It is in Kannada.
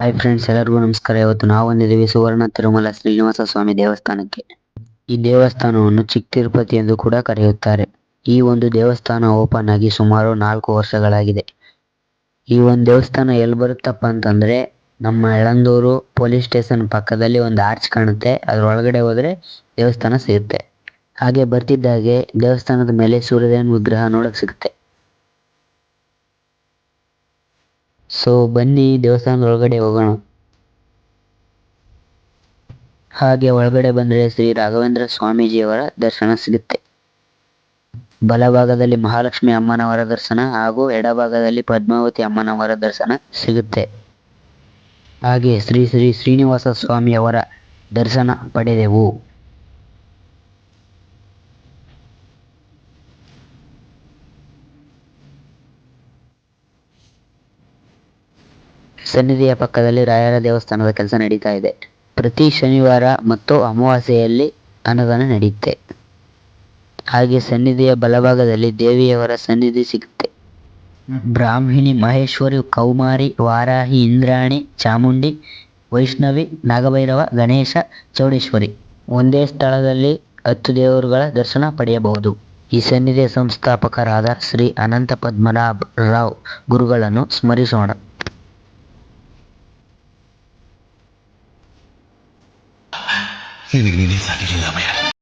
ಹಾಯ್ ಫ್ರೆಂಡ್ಸ್, ಎಲ್ಲರಿಗೂ ನಮಸ್ಕಾರ. ಇವತ್ತು ನಾವು ಬಂದಿದ್ದೀವಿ ಸುವರ್ಣ ತಿರುಮಲ ಶ್ರೀನಿವಾಸ ಸ್ವಾಮಿ ದೇವಸ್ಥಾನಕ್ಕೆ. ಈ ದೇವಸ್ಥಾನವನ್ನು ಚಿಕ್ಕ ತಿರುಪತಿ ಎಂದು ಕೂಡ ಕರೆಯುತ್ತಾರೆ. ಈ ಒಂದು ದೇವಸ್ಥಾನ ಓಪನ್ ಆಗಿ ಸುಮಾರು 4 ವರ್ಷಗಳಾಗಿದೆ. ಈ ಒಂದು ದೇವಸ್ಥಾನ ಎಲ್ಲಿ ಬರುತ್ತಪ್ಪ ಅಂತಂದ್ರೆ, ನಮ್ಮ ಯಳಂದೂರು ಪೊಲೀಸ್ ಸ್ಟೇಷನ್ ಪಕ್ಕದಲ್ಲಿ ಒಂದು ಆರ್ಚ್ ಕಾಣುತ್ತೆ. ಅದರೊಳಗಡೆ ಹೋದ್ರೆ ದೇವಸ್ಥಾನ ಸಿಗುತ್ತೆ. ಹಾಗೆ ಬರ್ತಿದ್ದಾಗೆ ದೇವಸ್ಥಾನದ ಮೇಲೆ ಸೂರ್ಯದೇವನ ವಿಗ್ರಹ ನೋಡಕ್ ಸಿಗುತ್ತೆ. ಸೊ ಬನ್ನಿ ದೇವಸ್ಥಾನದ ಒಳಗಡೆ ಹೋಗೋಣ. ಹಾಗೆ ಒಳಗಡೆ ಬಂದರೆ ಶ್ರೀ ರಾಘವೇಂದ್ರ ಸ್ವಾಮೀಜಿಯವರ ದರ್ಶನ ಸಿಗುತ್ತೆ. ಬಲಭಾಗದಲ್ಲಿ ಮಹಾಲಕ್ಷ್ಮಿ ಅಮ್ಮನವರ ದರ್ಶನ ಹಾಗೂ ಎಡಭಾಗದಲ್ಲಿ ಪದ್ಮಾವತಿ ಅಮ್ಮನವರ ದರ್ಶನ ಸಿಗುತ್ತೆ. ಹಾಗೆ ಶ್ರೀ ಶ್ರೀ ಶ್ರೀನಿವಾಸ ಸ್ವಾಮಿಯವರ ದರ್ಶನ ಪಡೆದೆವು. ಸನ್ನಿಧಿಯ ಪಕ್ಕದಲ್ಲಿ ರಾಯರ ದೇವಸ್ಥಾನದ ಕೆಲಸ ನಡೀತಾ ಇದೆ. ಪ್ರತಿ ಶನಿವಾರ ಮತ್ತು ಅಮಾವಾಸ್ಯೆಯಲ್ಲಿ ಅನ್ನದಾನ ನಡೆಯುತ್ತೆ. ಹಾಗೆ ಸನ್ನಿಧಿಯ ಬಲಭಾಗದಲ್ಲಿ ದೇವಿಯವರ ಸನ್ನಿಧಿ ಸಿಗುತ್ತೆ. ಬ್ರಾಹ್ಮಿಣಿ, ಮಹೇಶ್ವರಿ, ಕೌಮಾರಿ, ವಾರಾಹಿ, ಇಂದ್ರಾಣಿ, ಚಾಮುಂಡಿ, ವೈಷ್ಣವಿ, ನಾಗಭೈರವ, ಗಣೇಶ, ಚೌಡೇಶ್ವರಿ ಒಂದೇ ಸ್ಥಳದಲ್ಲಿ 10 ದೇವರುಗಳ ದರ್ಶನ ಪಡೆಯಬಹುದು. ಈ ಸನ್ನಿಧಿಯ ಸಂಸ್ಥಾಪಕರಾದ ಶ್ರೀ ಅನಂತ ಪದ್ಮನಾಭ ರಾವ್ ಗುರುಗಳನ್ನು ಸ್ಮರಿಸೋಣ. ನಿನಗೆ ನೀನೇ ಸಾಟಿ